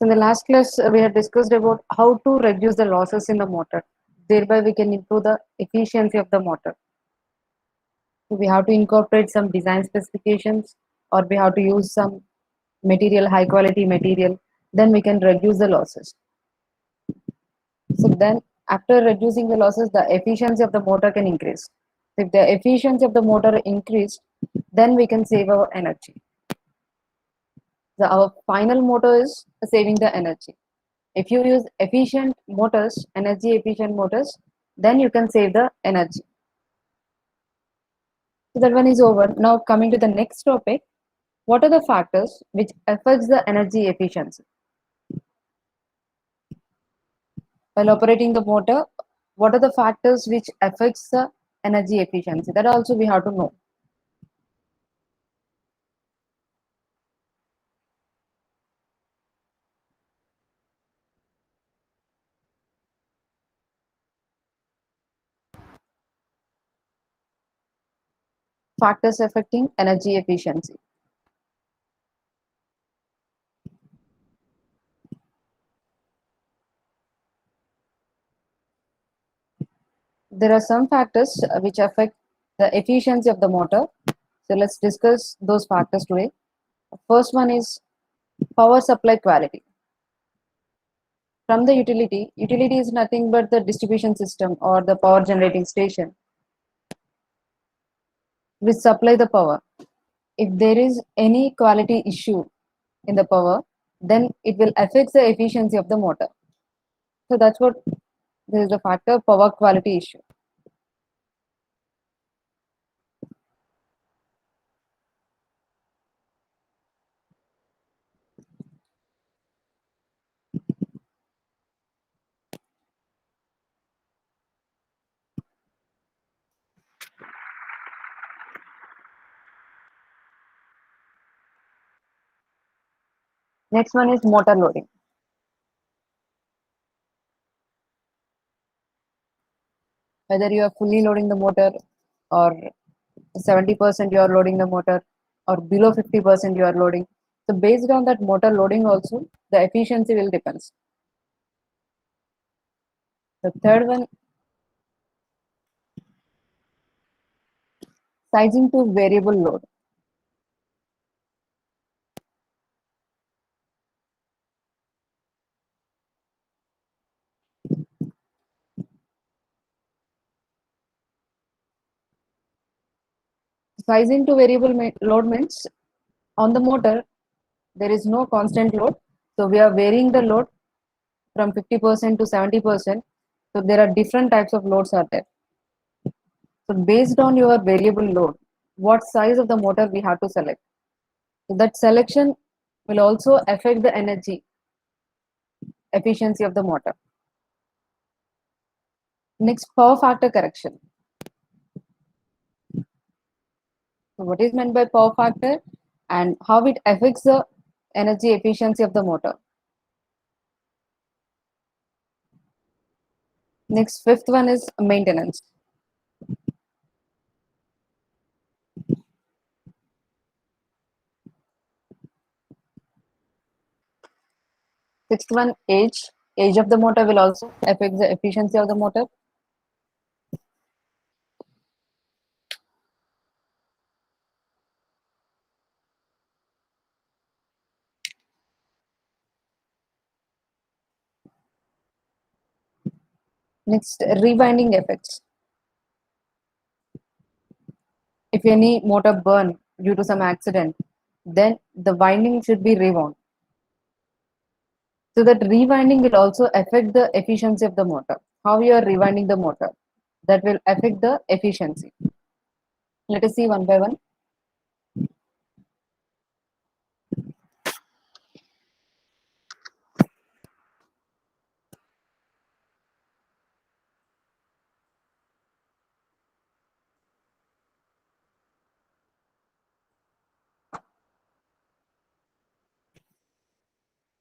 So in the last class, we had discussed about how to reduce the losses in the motor. Thereby, we can improve the efficiency of the motor. So we have to incorporate some design specifications, or we have to use some material, high quality material. Then we can reduce the losses. So then, after reducing the losses, the efficiency of the motor can increase. If the efficiency of the motor increased, then we can save our energy. So our final motto is saving the energy. If you use efficient motors, energy efficient motors, then you can save the energy. So that one is over. Now coming to the next topic, what are the factors which affects the energy efficiency? While operating the motor, what are the factors which affects the energy efficiency? That also we have to know. Factors affecting energy efficiency. There are some factors which affect the efficiency of the motor. So let's discuss those factors today. First one is power supply quality. From the utility is nothing but the distribution system or the power generating station which supply the power. If there is any quality issue in the power, then it will affect the efficiency of the motor. So that's what there is a factor, power quality issue. Next one is motor loading. Whether you are fully loading the motor or 70% you are loading the motor or below 50% you are loading. So based on that motor loading also, the efficiency will depends. The third one, sizing to variable load. Sizing to variable load means on the motor there is no constant load, so we are varying the load from 50% to 70%. So there are different types of loads are there. So based on your variable load, what size of the motor we have to select. So that selection will also affect the energy efficiency of the motor. Next, power factor correction. So what is meant by power factor and how it affects the energy efficiency of the motor. Next, fifth one is maintenance. Sixth one, age. Age of the motor will also affect the efficiency of the motor. Next, rewinding effects. If any motor burn due to some accident, then the winding should be rewound. So that rewinding will also affect the efficiency of the motor. How you are rewinding the motor, that will affect the efficiency. Let us see one by one.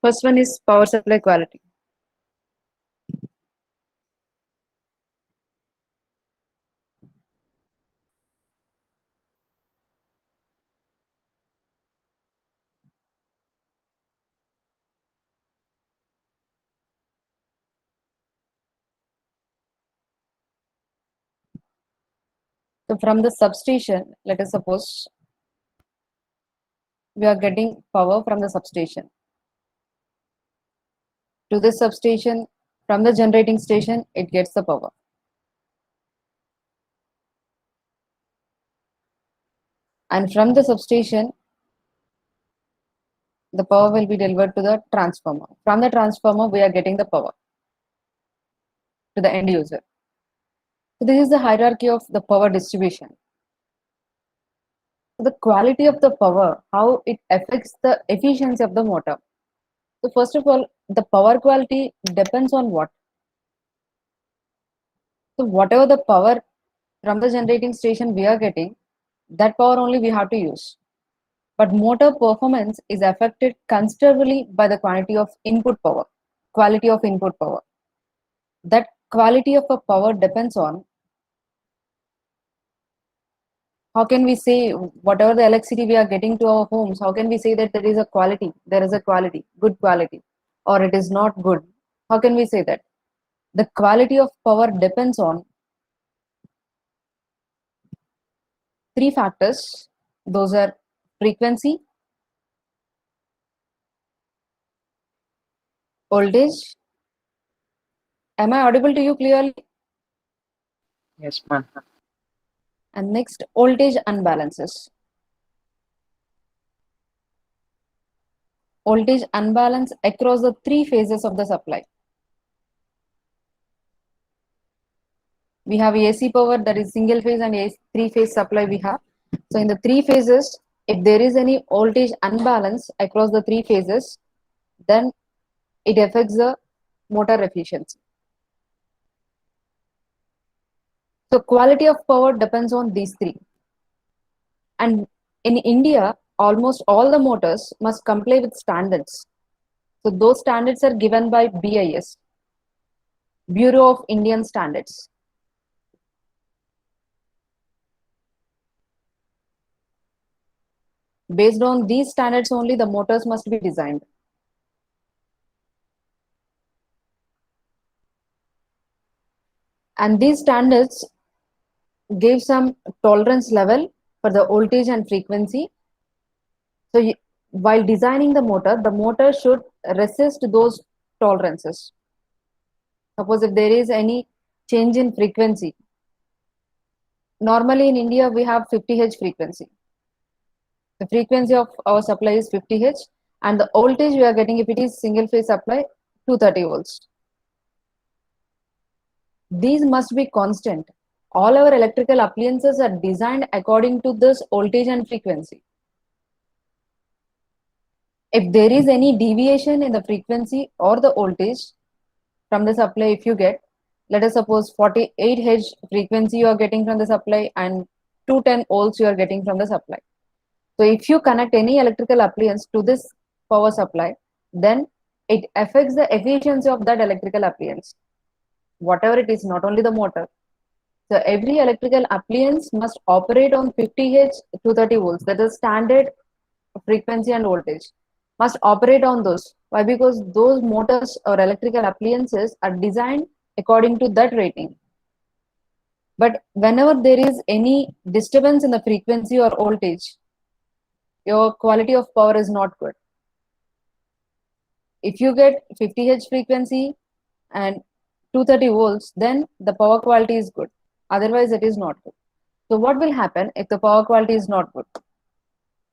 First one is power supply quality. So from the substation, let us suppose we are getting power from the substation. To this substation, from the generating station, it gets the power. And from the substation, the power will be delivered to the transformer. From the transformer, we are getting the power to the end user. So this is the hierarchy of the power distribution. So the quality of the power, how it affects the efficiency of the motor. So first of all, the power quality depends on what? So whatever the power from the generating station we are getting, that power only we have to use. But motor performance is affected considerably by the quantity of input power, quality of input power. That quality of a power depends on how can we say whatever the electricity we are getting to our homes, how can we say that there is a quality, good quality, or it is not good? How can we say that? The quality of power depends on three factors. Those are frequency, voltage. Am I audible to you clearly? Yes, ma'am. And next, voltage unbalances. Voltage unbalance across the three phases of the supply. We have AC power, that is single phase, and three phase supply we have. So in the three phases, if there is any voltage unbalance across the three phases, then it affects the motor efficiency. So quality of power depends on these three. And in India, almost all the motors must comply with standards. So those standards are given by BIS, Bureau of Indian Standards. Based on these standards only, the motors must be designed. And these standards give some tolerance level for the voltage and frequency. So while designing the motor should resist those tolerances. Suppose if there is any change in frequency, normally in India we have 50 Hz frequency. The frequency of our supply is 50 Hz, and the voltage we are getting, if it is single phase supply, 230 volts. These must be constant. All our electrical appliances are designed according to this voltage and frequency. If there is any deviation in the frequency or the voltage from the supply, if you get, let us suppose 48 Hz frequency you are getting from the supply and 210 volts you are getting from the supply. So if you connect any electrical appliance to this power supply, then it affects the efficiency of that electrical appliance, whatever it is, not only the motor. So every electrical appliance must operate on 50 Hz, 230 volts. That is standard frequency and voltage. Must operate on those. Why? Because those motors or electrical appliances are designed according to that rating. But whenever there is any disturbance in the frequency or voltage, your quality of power is not good. If you get 50 Hz frequency and 230 volts, then the power quality is good. Otherwise, it is not good. So what will happen if the power quality is not good?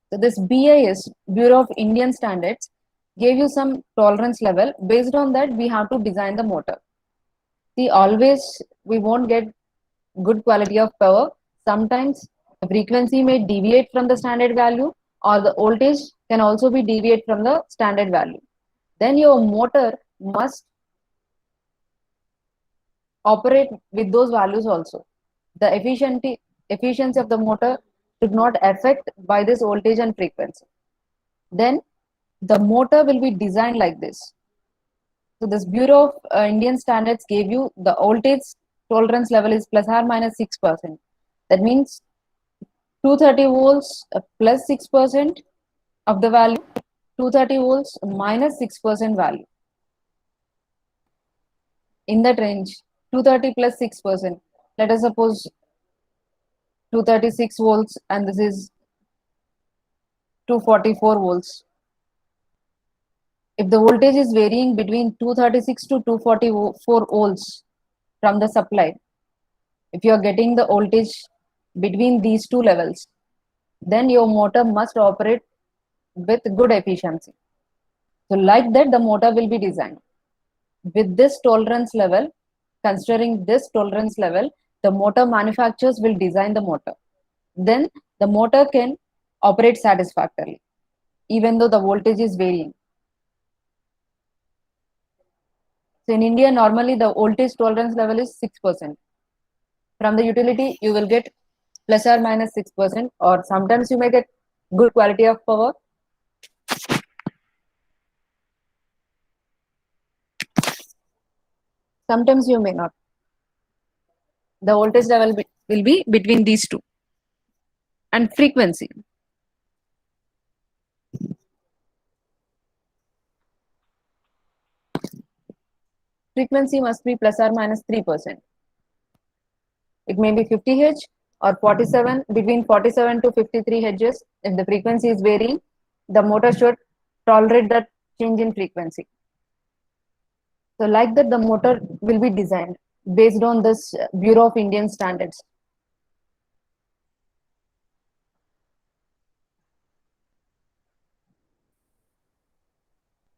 So this BIS, Bureau of Indian Standards, gave you some tolerance level. Based on that, we have to design the motor. See, always we won't get good quality of power. Sometimes the frequency may deviate from the standard value, or the voltage can also be deviate from the standard value. Then your motor must operate with those values also. The efficiency of the motor should not affect by this voltage and frequency. Then the motor will be designed like this. So this Bureau of Indian Standards gave you the voltage tolerance level is plus or minus 6%. That means 230 volts plus 6% of the value, 230 volts minus 6% value. In that range, 230 plus 6%. Let us suppose 236 volts and this is 244 volts. If the voltage is varying between 236 to 244 volts from the supply, if you are getting the voltage between these two levels, then your motor must operate with good efficiency. So like that, the motor will be designed. With this tolerance level, considering this tolerance level, the motor manufacturers will design the motor. Then the motor can operate satisfactorily, even though the voltage is varying. So in India, normally the voltage tolerance level is 6%. From the utility, you will get plus or minus 6%, or sometimes you may get good quality of power. Sometimes you may not. The voltage level will be between these two. And frequency. Frequency must be plus or minus 3%. It may be 50 Hz or 47, between 47 to 53 Hz. If the frequency is varying, the motor should tolerate that change in frequency. So like that, the motor will be designed based on this Bureau of Indian Standards.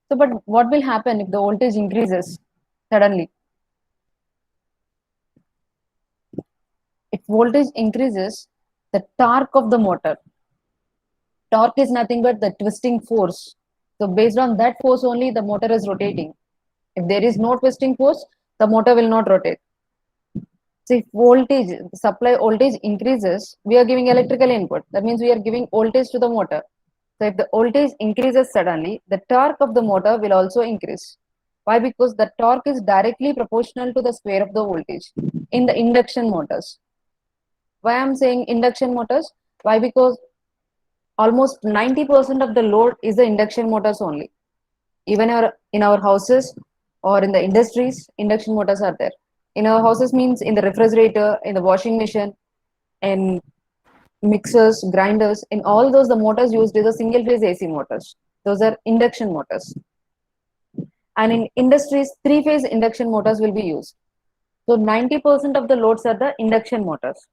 So, but what will happen if the voltage increases suddenly? If voltage increases, the torque of the motor, torque is nothing but the twisting force. So based on that force only, the motor is rotating. If there is no twisting force, the motor will not rotate. So if voltage, supply voltage increases, we are giving electrical input. That means we are giving voltage to the motor. So if the voltage increases suddenly, the torque of the motor will also increase. Why? Because the torque is directly proportional to the square of the voltage in the induction motors. Why I'm saying induction motors? Why? Because almost 90% of the load is the induction motors only. Even in our houses or in the industries, induction motors are there. In our houses means in the refrigerator, in the washing machine, in mixers, grinders, in all those the motors used is a single phase AC motors. Those are induction motors. And in industries, three phase induction motors will be used. So 90% of the loads are the induction motors.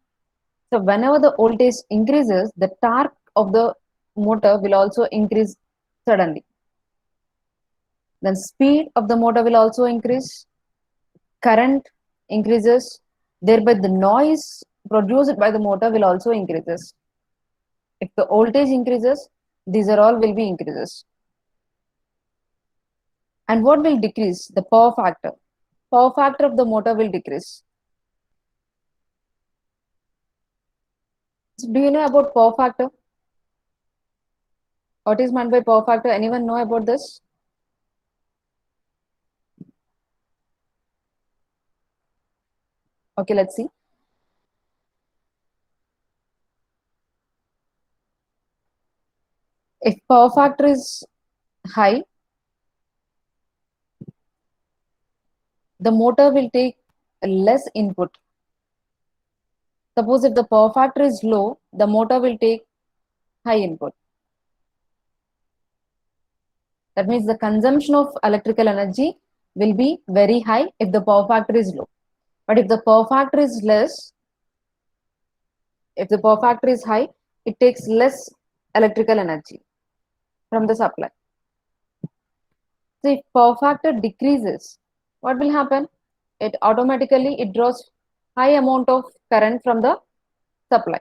So whenever the voltage increases, the torque of the motor will also increase suddenly. Then speed of the motor will also increase, current increases, thereby the noise produced by the motor will also increases. If the voltage increases, these are all will be increases. And what will decrease? The power factor. Power factor of the motor will decrease. So do you know about power factor? What is meant by power factor? Anyone know about this? Okay, let's see. If power factor is high, the motor will take less input. Suppose if the power factor is low, the motor will take high input. That means the consumption of electrical energy will be very high if the power factor is low. But if the power factor is less, if the power factor is high, it takes less electrical energy from the supply. So if power factor decreases, what will happen? It draws high amount of current from the supply.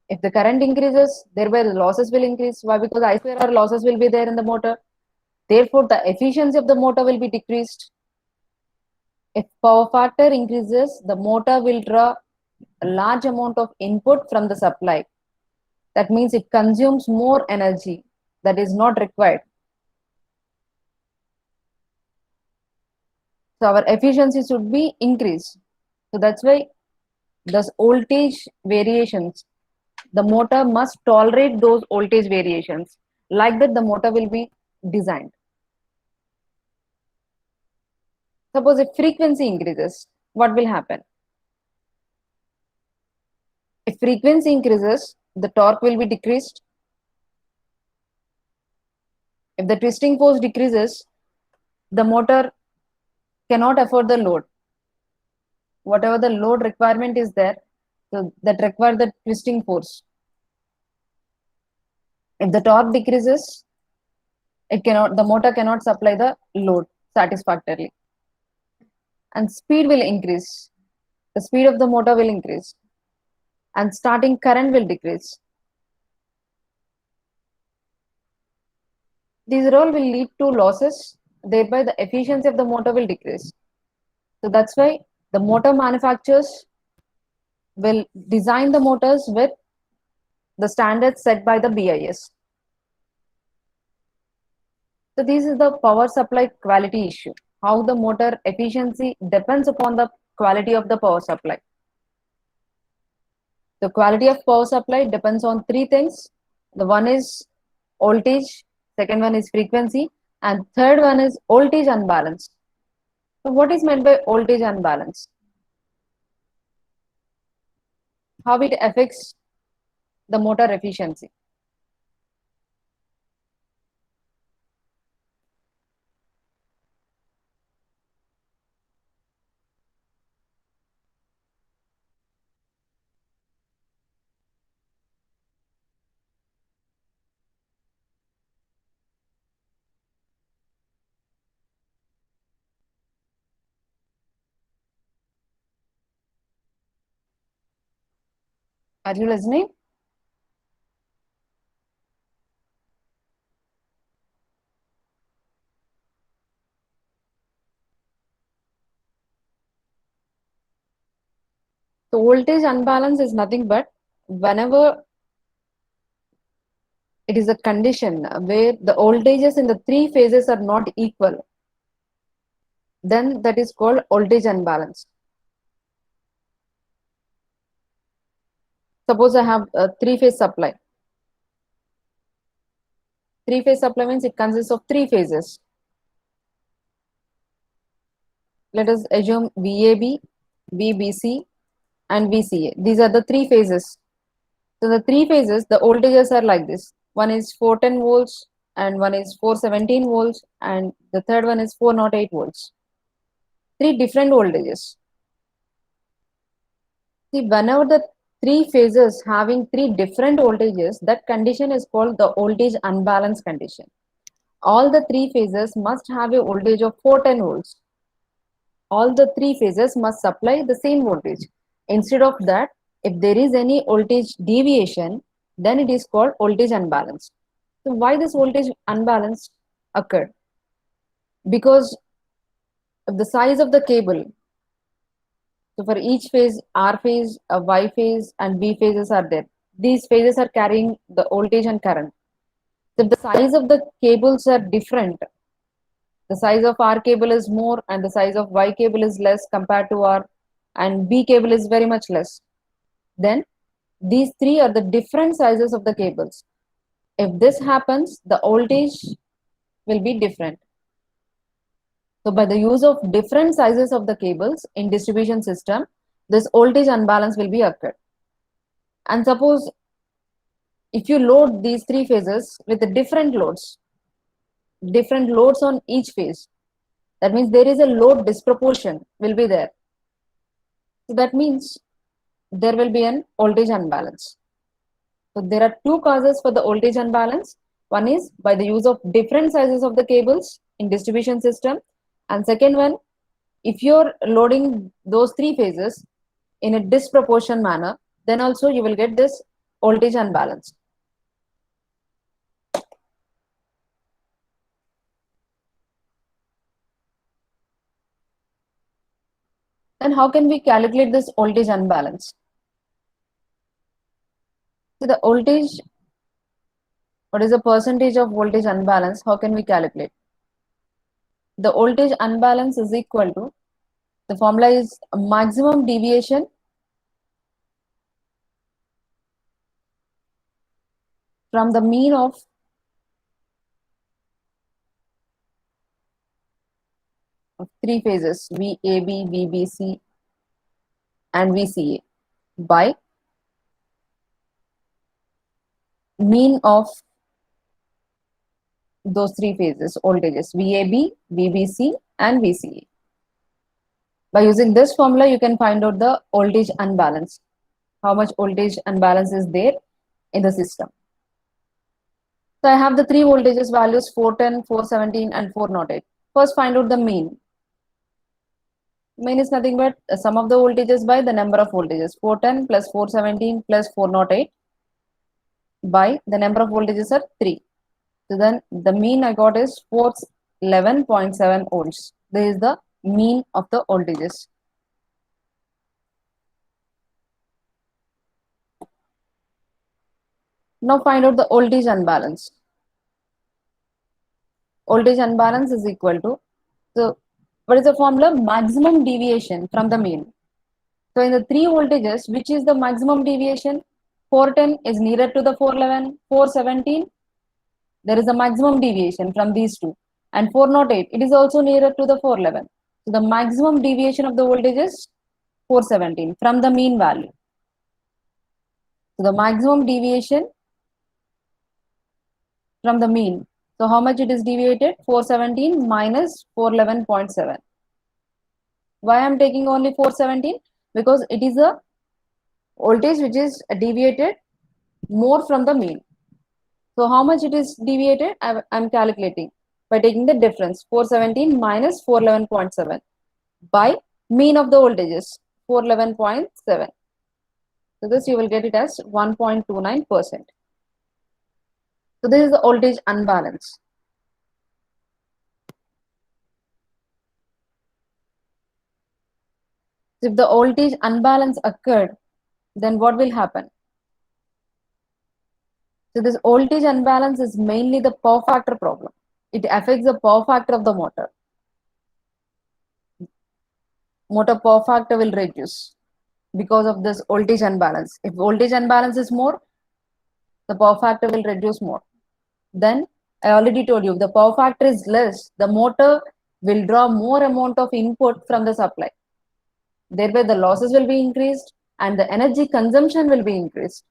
If the current increases, thereby the losses will increase. Why? Because I square R losses will be there in the motor. Therefore, the efficiency of the motor will be decreased. If power factor increases, the motor will draw a large amount of input from the supply. That means it consumes more energy that is not required. So our efficiency should be increased. So that's why the voltage variations, the motor must tolerate those voltage variations. Like that, the motor will be designed. Suppose if frequency increases, what will happen? If frequency increases, the torque will be decreased. If the twisting force decreases, the motor cannot afford the load. Whatever the load requirement is there, so that require the twisting force. If the torque decreases, the motor cannot supply the load satisfactorily, and speed will increase. The speed of the motor will increase, and starting current will decrease. These all will lead to losses, thereby the efficiency of the motor will decrease. So that's why the motor manufacturers will design the motors with the standards set by the BIS. So this is the power supply quality issue. How the motor efficiency depends upon the quality of the power supply. The quality of power supply depends on three things. The one is voltage, second one is frequency, and third one is voltage unbalance. So what is meant by voltage unbalance? How it affects the motor efficiency. Are you listening? So voltage unbalance is nothing but whenever it is a condition where the voltages in the three phases are not equal, then that is called voltage unbalance. Suppose I have a three-phase supply. Three-phase supply means it consists of three phases. Let us assume VAB, VBC, and VCA. These are the three phases. So the three phases, the voltages are like this. One is 410 volts, and one is 417 volts, and the third one is 408 volts. Three different voltages. See, whenever the three phases having three different voltages, that condition is called the voltage unbalance condition. All the three phases must have a voltage of 410 volts. All the three phases must supply the same voltage. Instead of that, if there is any voltage deviation, then it is called voltage unbalance. So why this voltage unbalance occurred? Because of the size of the cable. So for each phase, R phase, Y phase, and B phases are there. These phases are carrying the voltage and current. So if the size of the cables are different, the size of R cable is more and the size of Y cable is less compared to R, and B cable is very much less, then these three are the different sizes of the cables. If this happens, the voltage will be different. So by the use of different sizes of the cables in distribution system, this voltage unbalance will be occurred. And suppose if you load these three phases with the different loads on each phase, that means there is a load disproportion will be there. So that means there will be an voltage unbalance. So there are two causes for the voltage unbalance. One is by the use of different sizes of the cables in distribution system, and second one, if you're loading those three phases in a disproportion manner, then also you will get this voltage unbalance. Then how can we calculate this voltage unbalance? So the voltage, what is the percentage of voltage unbalance? How can we calculate? The voltage unbalance is equal to, the formula is maximum deviation from the mean of three phases VAB, VBC, and VCA by mean of those three phases voltages VAB, VBC, and VCE. By using this formula, you can find out the voltage unbalance, how much voltage unbalance is there in the system. So I have the three voltages values 410, 417, and 408. First, find out the mean. Mean is nothing but the sum of the voltages by the number of voltages. 410 plus 417 plus 408 by the number of voltages are 3. So then the mean I got is 411.7 volts. This is the mean of the voltages. Now find out the voltage unbalance. Voltage unbalance is equal to, so what is the formula? Maximum deviation from the mean. So in the three voltages, which is the maximum deviation? 410 is nearer to the 411, 417, there is a maximum deviation from these two. And 408, it is also nearer to the 411. So the maximum deviation of the voltage is 417 from the mean value. So the maximum deviation from the mean. So how much it is deviated? 417 minus 411.7. Why I am taking only 417? Because it is a voltage which is deviated more from the mean. So how much it is deviated? I am calculating by taking the difference 417 minus 411.7 by mean of the voltages 411.7. So this you will get it as 1.29%. So this is the voltage unbalance. If the voltage unbalance occurred, then what will happen? So this voltage unbalance is mainly the power factor problem. It affects the power factor of the motor. Motor power factor will reduce because of this voltage unbalance. If voltage unbalance is more, the power factor will reduce more. Then I already told you, if the power factor is less, the motor will draw more amount of input from the supply. Thereby the losses will be increased and the energy consumption will be increased.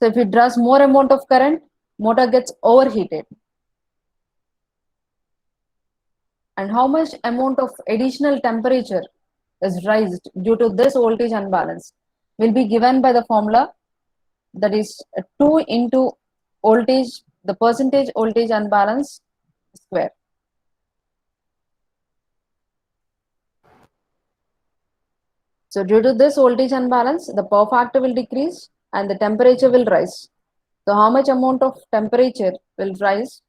So if it draws more amount of current, motor gets overheated. And how much amount of additional temperature is raised due to this voltage unbalance will be given by the formula, that is 2 into voltage, the percentage voltage unbalance square. So due to this voltage unbalance, the power factor will decrease and the temperature will rise. So how much amount of temperature will rise?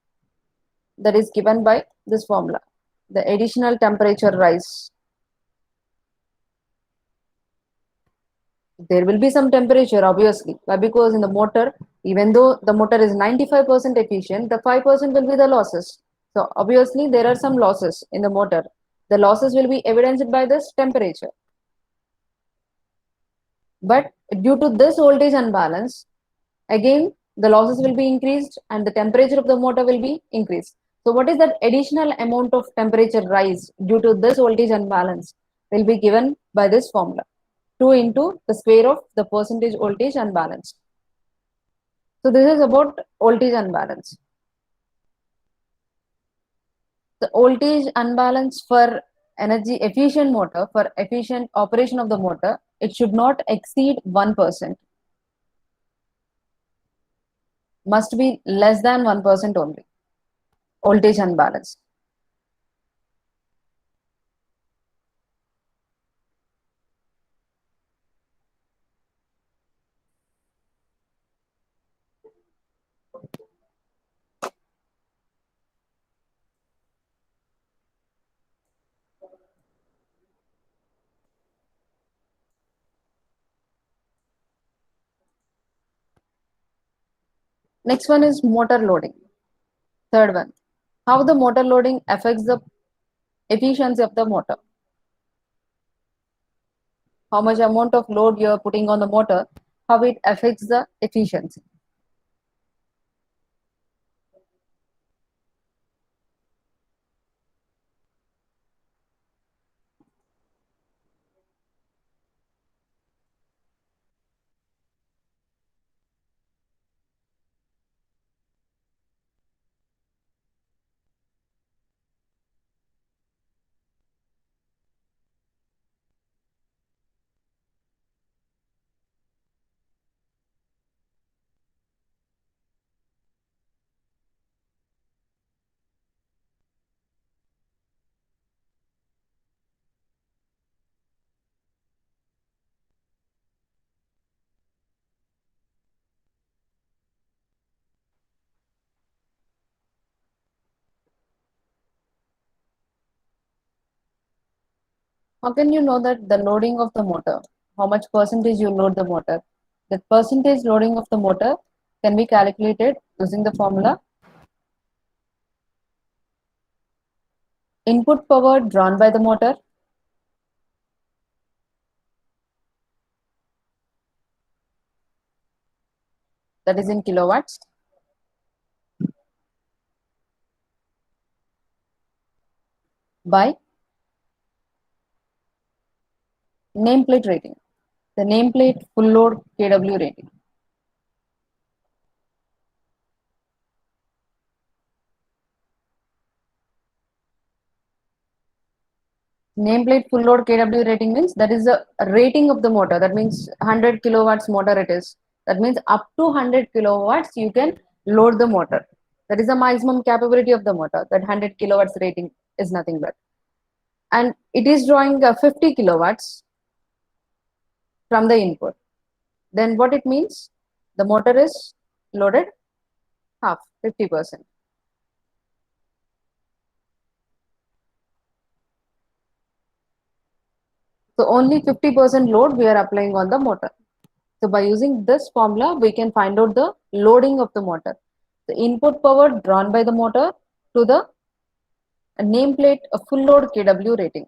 That is given by this formula, the additional temperature rise. There will be some temperature obviously, why? Because in the motor, even though the motor is 95% efficient, the 5% will be the losses. So obviously there are some losses in the motor. The losses will be evidenced by this temperature. But due to this voltage unbalance, again the losses will be increased and the temperature of the motor will be increased. So what is that additional amount of temperature rise due to this voltage unbalance will be given by this formula, 2 into the square of the percentage voltage unbalance. So this is about voltage unbalance. The voltage unbalance for energy efficient motor, for efficient operation of the motor, it should not exceed 1%. Must be less than 1% only. Voltage unbalance. Next one is motor loading. Third one, how the motor loading affects the efficiency of the motor. How much amount of load you are putting on the motor, how it affects the efficiency. How can you know that the loading of the motor, how much percentage you load the motor? The percentage loading of the motor can be calculated using the formula input power drawn by the motor that is in kilowatts by nameplate rating, the nameplate full load kW rating. Nameplate full load kW rating means that is the rating of the motor. That means 100 kilowatts motor it is. That means up to 100 kilowatts you can load the motor. That is the maximum capability of the motor. That 100 kilowatts rating is nothing but. And it is drawing 50 kilowatts from the input. Then what it means? The motor is loaded half, 50%. So only 50% load we are applying on the motor. So by using this formula, we can find out the loading of the motor. The input power drawn by the motor to the nameplate full load kW rating.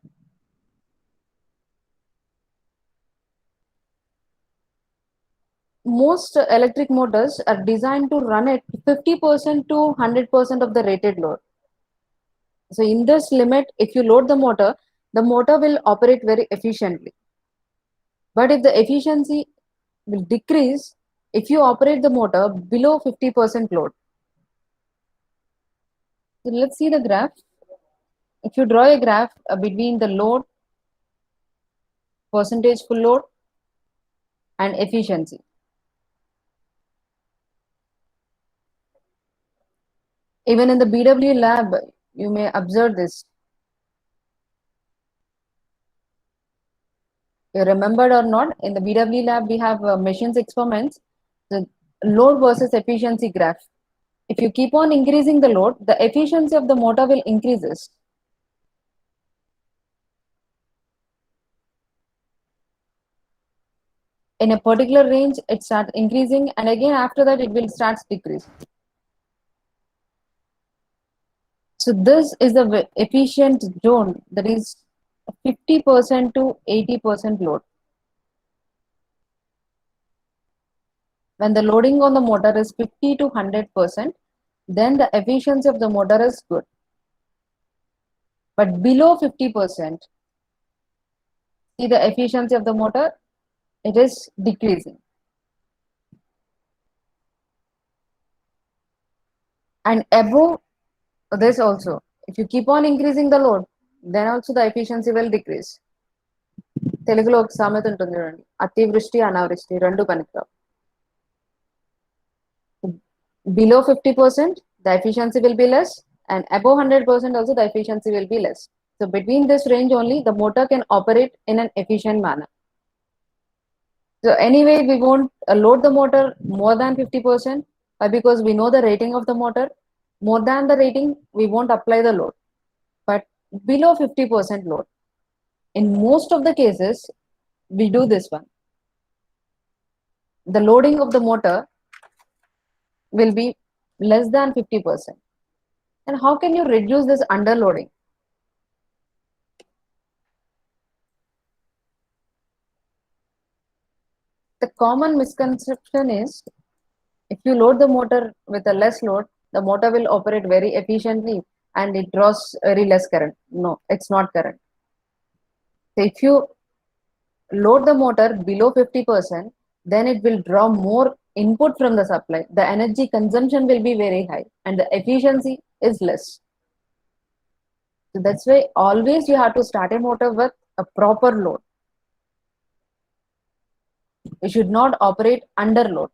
Most electric motors are designed to run at 50% to 100% of the rated load. So in this limit, if you load the motor will operate very efficiently. But if the efficiency will decrease if you operate the motor below 50% load. So let's see the graph. If you draw a graph between the load, percentage full load, and efficiency. Even in the BW lab, you may observe this. You remembered or not, in the BW lab, we have machines experiments, the load versus efficiency graph. If you keep on increasing the load, the efficiency of the motor will increases. In a particular range, it starts increasing, and again after that, it will start decreasing. So this is the efficient zone, that is 50% to 80% load. When the loading on the motor is 50 to 100%, then the efficiency of the motor is good. But below 50%, see the efficiency of the motor, it is decreasing. And above this also, if you keep on increasing the load, then also the efficiency will decrease. తెలుగులో ఒక సామెత ఉంటుంది చూడండి, అతివృష్టి అనావృష్టి రెండు పనికిరావు. Below 50%, the efficiency will be less, and above 100% also the efficiency will be less. So between this range only, the motor can operate in an efficient manner. So anyway, we won't load the motor more than 50%, because we know the rating of the motor. More than the rating, we won't apply the load. But below 50% load, in most of the cases, we do this one. The loading of the motor will be less than 50%. And how can you reduce this underloading? The common misconception is if you load the motor with a less load, the motor will operate very efficiently and it draws very less current. No, it's not correct. So if you load the motor below 50%, then it will draw more input from the supply. The energy consumption will be very high and the efficiency is less. So that's why always you have to start a motor with a proper load. We should not operate under load.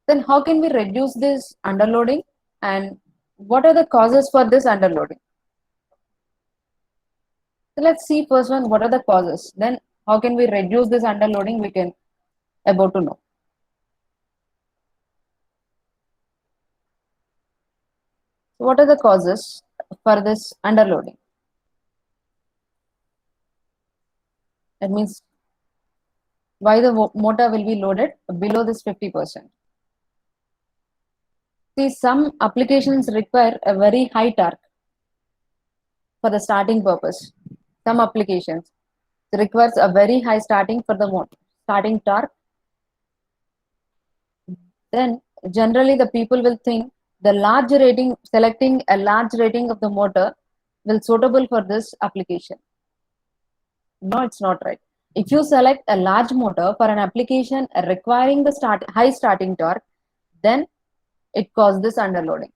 Then how can we reduce this underloading, and what are the causes for this underloading? So let's see first one, what are the causes? Then how can we reduce this underloading, we can about to know. So what are the causes for this underloading? That means why the motor will be loaded below this 50%. See, some applications require a very high torque for the starting purpose. Some applications requires a very high starting for the starting torque. Then generally the people will think the large rating, selecting a large rating of the motor will suitable for this application. No, it's not right. If you select a large motor for an application requiring the high starting torque, then it causes this underloading.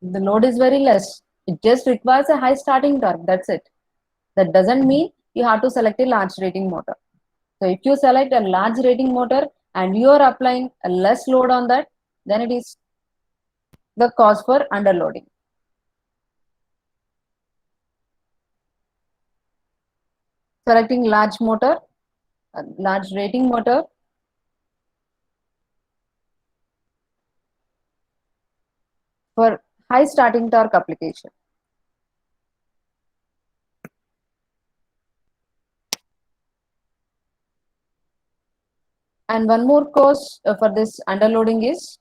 The load is very less. It just requires a high starting torque. That's it. That doesn't mean you have to select a large rating motor. So if you select a large rating motor and you are applying a less load on that, then it is the cause for underloading. Selecting large motor, large rating motor for high starting torque application. And one more cause for this underloading is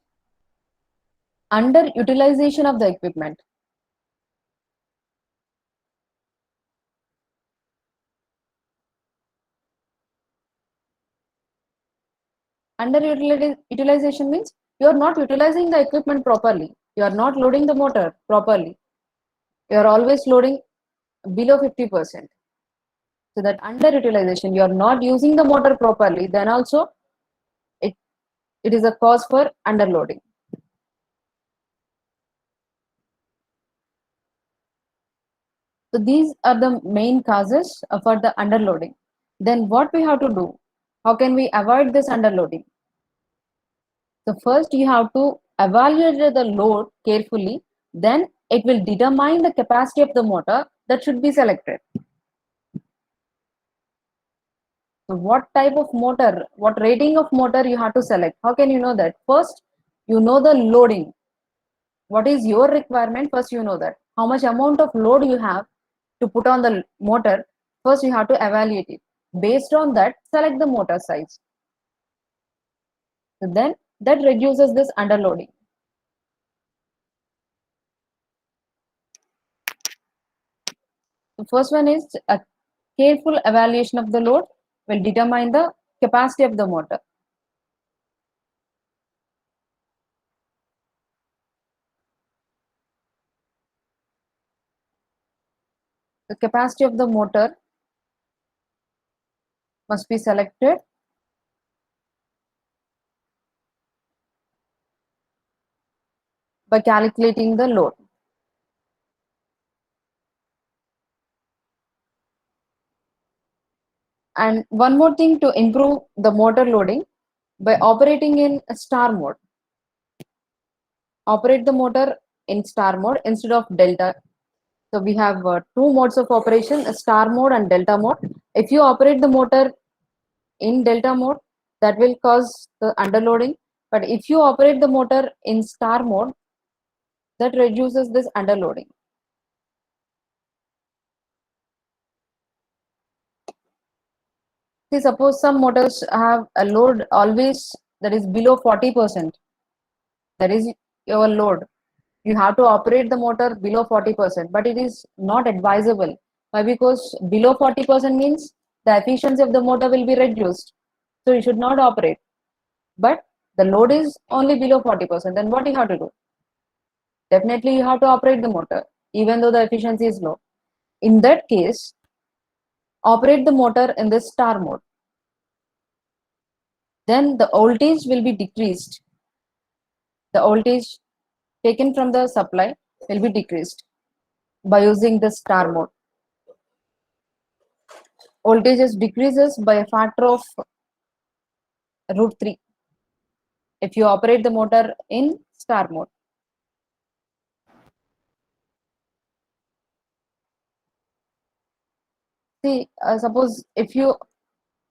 underutilization of the equipment. Underutilization means you are not utilizing the equipment properly. You are not loading the motor properly. You are always loading below 50%. So that underutilization, you are not using the motor properly, then also it is a cause for underloading. So these are the main causes for the underloading. Then what we have to do? How can we avoid this underloading? So first you have to evaluate the load carefully, then it will determine the capacity of the motor that should be selected. So what type of motor, what rating of motor you have to select? How can you know that? First, you know the loading. What is your requirement? First, you know that. How much amount of load you have to put on the motor? First, you have to evaluate it. Based on that, select the motor size. So then that reduces this underloading. The first one is a careful evaluation of the load will determine the capacity of the motor. The capacity of the motor must be selected by calculating the load. And one more thing to improve the motor loading, by operating in star mode. Operate the motor in star mode instead of delta. So we have two modes of operation, star mode and delta mode. If you operate the motor in delta mode, that will cause the underloading. But if you operate the motor in star mode, that reduces this underloading. See, suppose some motors have a load always that is below 40%. That is your load. You have to operate the motor below 40%, but it is not advisable. Why? Because below 40% means the efficiency of the motor will be reduced. So you should not operate. But the load is only below 40%. Then what you have to do? Definitely you have to operate the motor, even though the efficiency is low. In that case, operate the motor in the star mode. Then the voltage will be decreased. The voltage taken from the supply will be decreased by using the star mode. Voltage decreases by a factor of root 3 if you operate the motor in star mode. See, suppose if you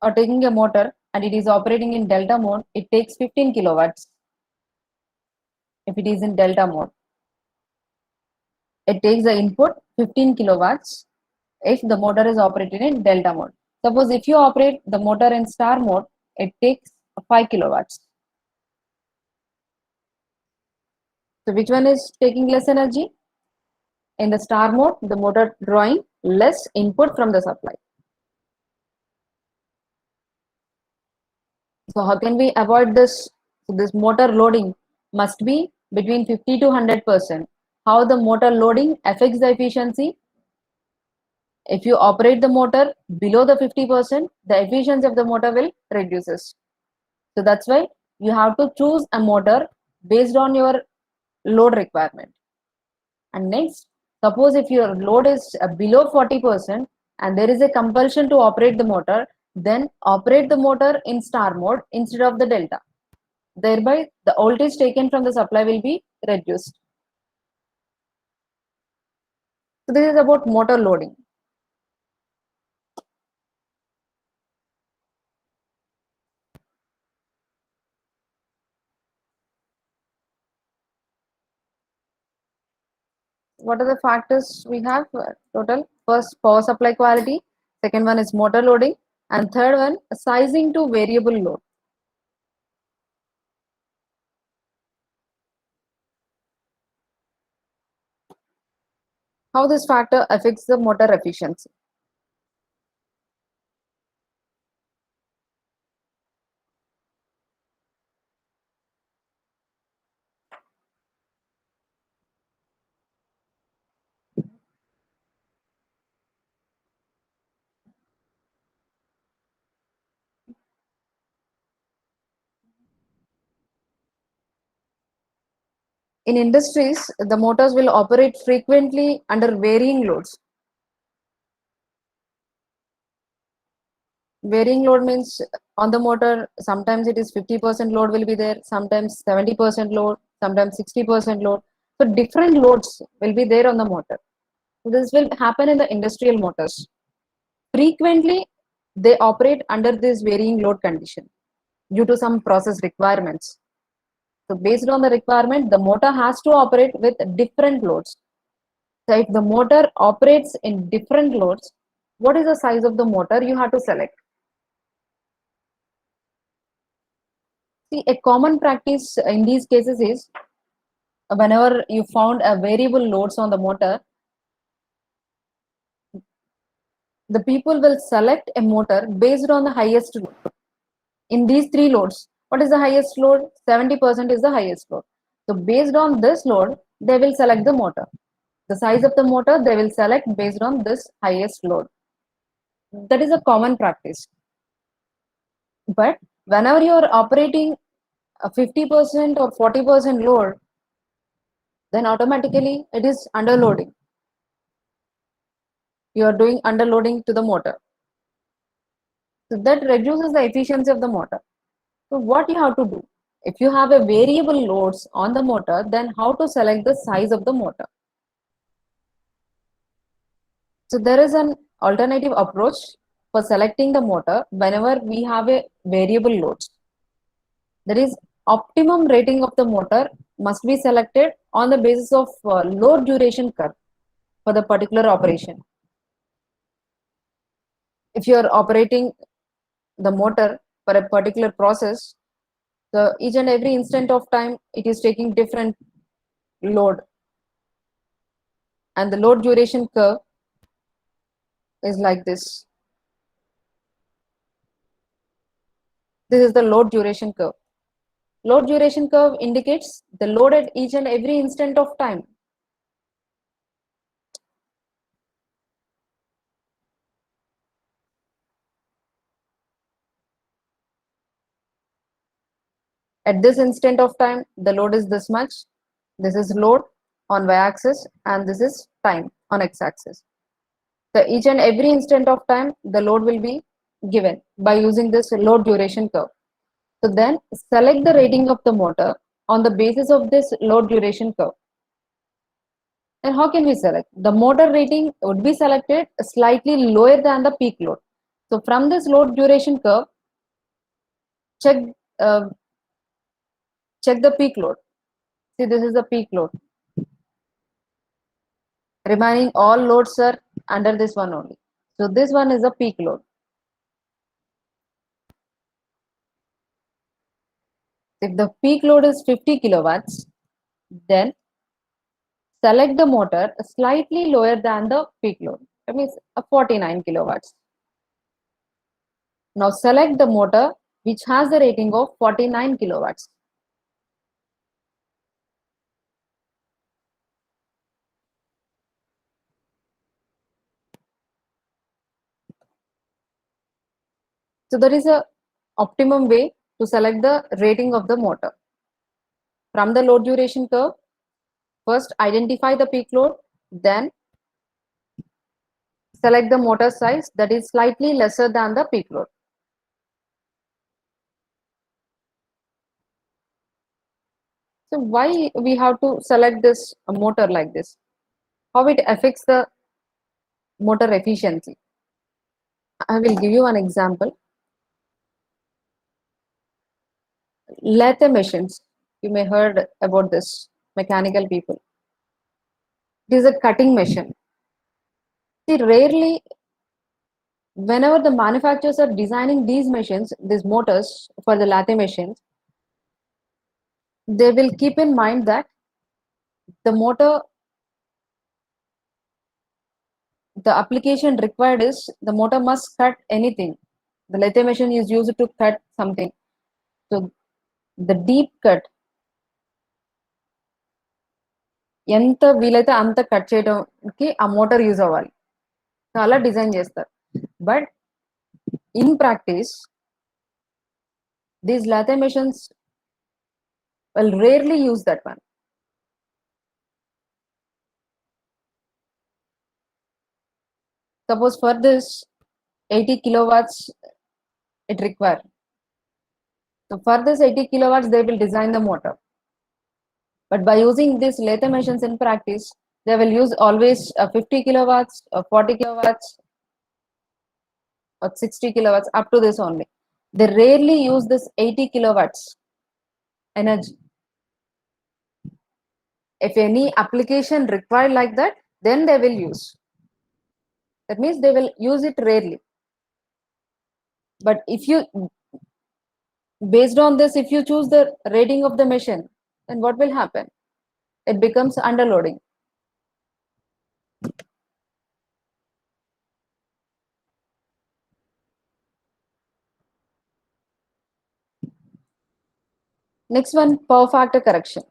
are taking a motor and it is operating in delta mode, it takes 15 kilowatts. If it is in delta mode, it takes the input 15 kilowatts if the motor is operated in delta mode. Suppose if you operate the motor in star mode, it takes 5 kilowatts. So which one is taking less energy? In the star mode, the motor drawing less input from the supply. So how can we avoid this? So this motor loading must be between 50 to 100%. How the motor loading affects the efficiency? If you operate the motor below the 50%, the efficiency of the motor will reduces. So that's why you have to choose a motor based on your load requirement. And next, suppose if your load is below 40% and there is a compulsion to operate the motor, then operate the motor in star mode instead of the delta. Thereby, the voltage taken from the supply will be reduced. So this is about motor loading. What are the factors we have total? First, power supply quality. Second one is motor loading. And third one, sizing to variable load. How this factor affects the motor efficiency. In industries, the motors will operate frequently under varying loads. Varying load means on the motor, sometimes it is 50% load will be there, sometimes 70% load, sometimes 60% load. So different loads will be there on the motor. This will happen in the industrial motors. Frequently, they operate under this varying load condition due to some process requirements. So based on the requirement, the motor has to operate with different loads. So if the motor operates in different loads, what is the size of the motor you have to select? See, a common practice in these cases is whenever you found a variable loads on the motor, the people will select a motor based on the highest load. In these three loads, what is the highest load? 70% is the highest load. So based on this load, they will select the motor. The size of the motor they will select based on this highest load. That is a common practice. But whenever you are operating a 50% or 40% load, then automatically it is underloading. You are doing underloading to the motor. So that reduces the efficiency of the motor. So what you have to do? If you have a variable loads on the motor, then how to select the size of the motor? So there is an alternative approach for selecting the motor whenever we have a variable loads. That is, optimum rating of the motor must be selected on the basis of load duration curve for the particular operation. If you are operating the motor for a particular process, so each and every instant of time it is taking different load, and the load duration curve is like this. This is the load duration curve. Load duration curve indicates the load at each and every instant of time. At this instant of time, the load is this much. This is load on y-axis and this is time on x-axis. So each and every instant of time, the load will be given by using this load duration curve. So then select the rating of the motor on the basis of this load duration curve. And how can we select? The motor rating would be selected slightly lower than the peak load. So from this load duration curve, check uh, check the peak load. See, this is the peak load. Remaining all loads are under this one only. So this one is a peak load. If the peak load is 50 kilowatts, then select the motor slightly lower than the peak load. That means a 49 kilowatts. Now select the motor which has the rating of 49 kilowatts. So there is a optimum way to select the rating of the motor. From the load duration curve, first identify the peak load, then select the motor size that is slightly lesser than the peak load. So why we have to select this motor like this? How it affects the motor efficiency? I will give you an example. Lathe machines. You may heard about this, mechanical people. It is a cutting machine. See, rarely, whenever the manufacturers are designing these machines, these motors for the lathe machines, they will keep in mind that the motor, the application required is the motor must cut anything. The lathe machine is used to cut something. So the deep cut, ఎంత వీలైతే అంత cut చేయడానికి ఆ motor use అవ్వాలి. చాలా design చేస్తారు. But in practice these lathe machines will rarely use that one. Suppose for this 80 kilowatts it require. So for this 80 kilowatts they will design the motor. But by using these lathe machines in practice, they will use always 50 kilowatts, 40 kilowatts, or 60 kilowatts, up to this only. They rarely use this 80 kilowatts energy. If any application required like that, then they will use. That means they will use it rarely. But if you, based on this, if you choose the rating of the machine, then what will happen? It becomes underloading. Next one, power factor correction.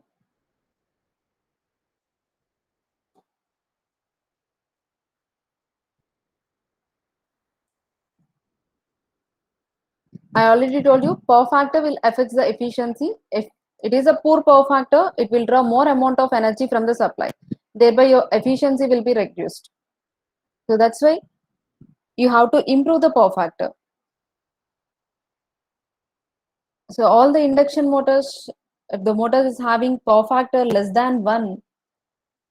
I already told you power factor will affect the efficiency. If it is a poor power factor, it will draw more amount of energy from the supply. Thereby your efficiency will be reduced. So that's why you have to improve the power factor. So all the induction motors, if the motor is having power factor less than 1,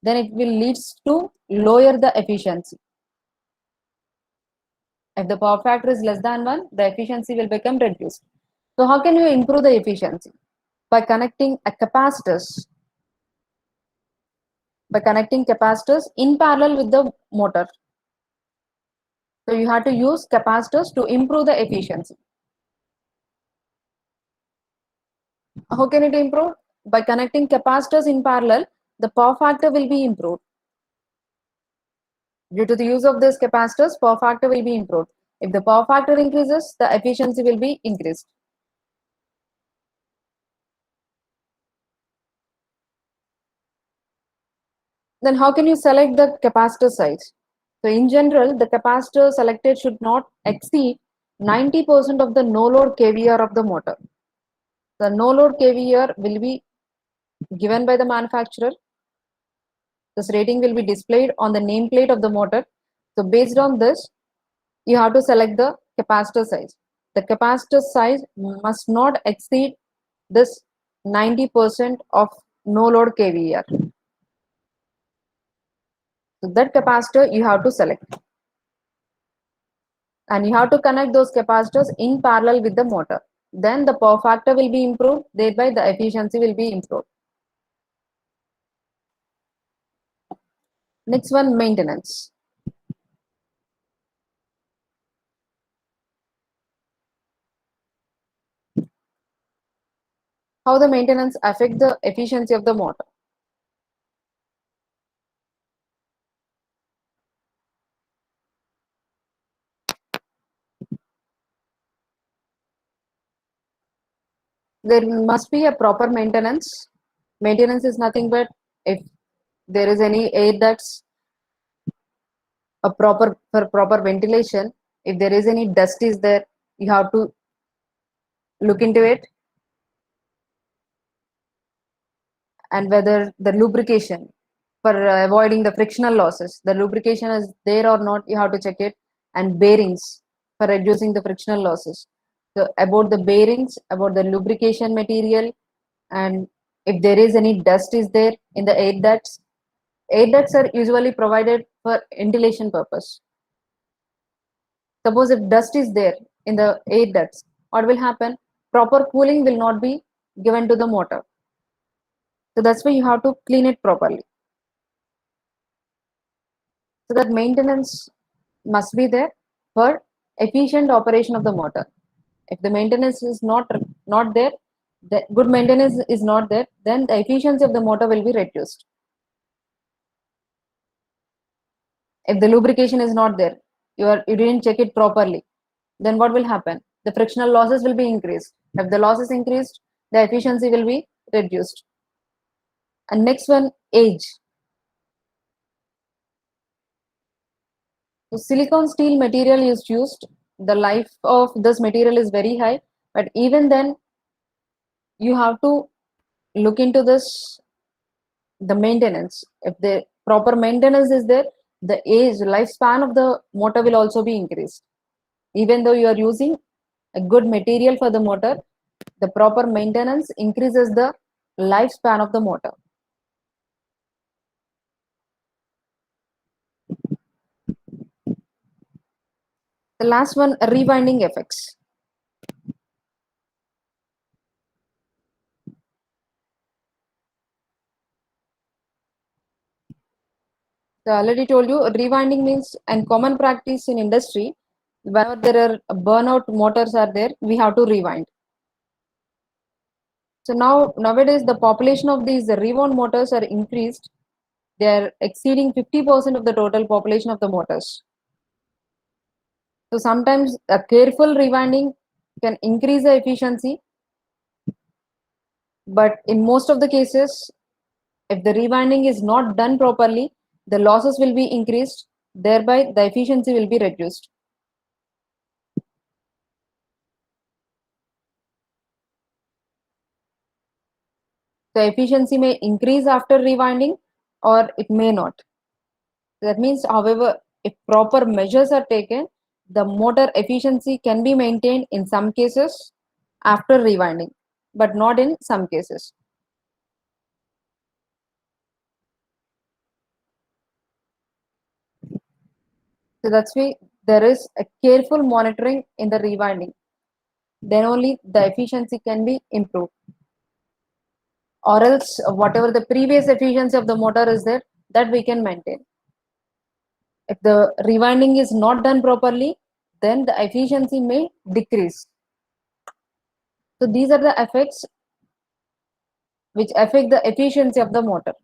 then it will leads to lower the efficiency. If the power factor is less than 1, the efficiency will become reduced. So how can you improve the efficiency? By connecting a capacitors. By connecting capacitors in parallel with the motor. So you have to use capacitors to improve the efficiency. How can it improve? By connecting capacitors in parallel, the power factor will be improved. Due to the use of these capacitors, power factor will be improved. If the power factor increases, the efficiency will be increased. Then how can you select the capacitor size? So in general, the capacitor selected should not exceed 90% of the no load kVAR of the motor. The no load kVAR will be given by the manufacturer. This rating will be displayed on the nameplate of the motor. So based on this, you have to select the capacitor size. The capacitor size must not exceed this 90% of no load kVAR. So that capacitor you have to select. And you have to connect those capacitors in parallel with the motor. Then the power factor will be improved, thereby the efficiency will be improved. Next one, maintenance. How the maintenance affect the efficiency of the motor? There must be a proper maintenance. Maintenance is nothing but if there is any air ducts, a proper for proper ventilation. If there is any dust is there, you have to look into it, and whether the lubrication for avoiding the frictional losses, the lubrication is there or not, you have to check it, and bearings for reducing the frictional losses. So about the bearings, about the lubrication material, and if there is any dust is there in the air ducts. Air ducts are usually provided for ventilation purpose. Suppose if dust is there in the air ducts, what will happen? Proper cooling will not be given to the motor. So that's why you have to clean it properly. So that maintenance must be there for efficient operation of the motor. If the maintenance is not there, the good maintenance is not there, then the efficiency of the motor will be reduced. If the lubrication is not there, you didn't check it properly, then what will happen? The frictional losses will be increased. If the loss is increased, the efficiency will be reduced. And next one, age. So silicon steel material is used. The life of this material is very high, but even then, you have to look into this, the maintenance. If the proper maintenance is there, the age, lifespan of the motor will also be increased. Even though you are using a good material for the motor, the proper maintenance increases the lifespan of the motor. The last one, rewinding effects. So I already told you, rewinding means and common practice in industry. Whenever there are burnout motors are there, we have to rewind. So nowadays the population of these rewound motors are increased. They are exceeding 50% of the total population of the motors. So sometimes a careful rewinding can increase the efficiency, but in most of the cases, if the rewinding is not done properly, the losses will be increased, thereby the efficiency will be reduced. The efficiency may increase after rewinding or it may not. That means, however, if proper measures are taken, the motor efficiency can be maintained in some cases after rewinding, but not in some cases. So that's why there is a careful monitoring in the rewinding. Then only the efficiency can be improved. Or else whatever the previous efficiency of the motor is there, that we can maintain. If the rewinding is not done properly, then the efficiency may decrease. So these are the effects which affect the efficiency of the motor.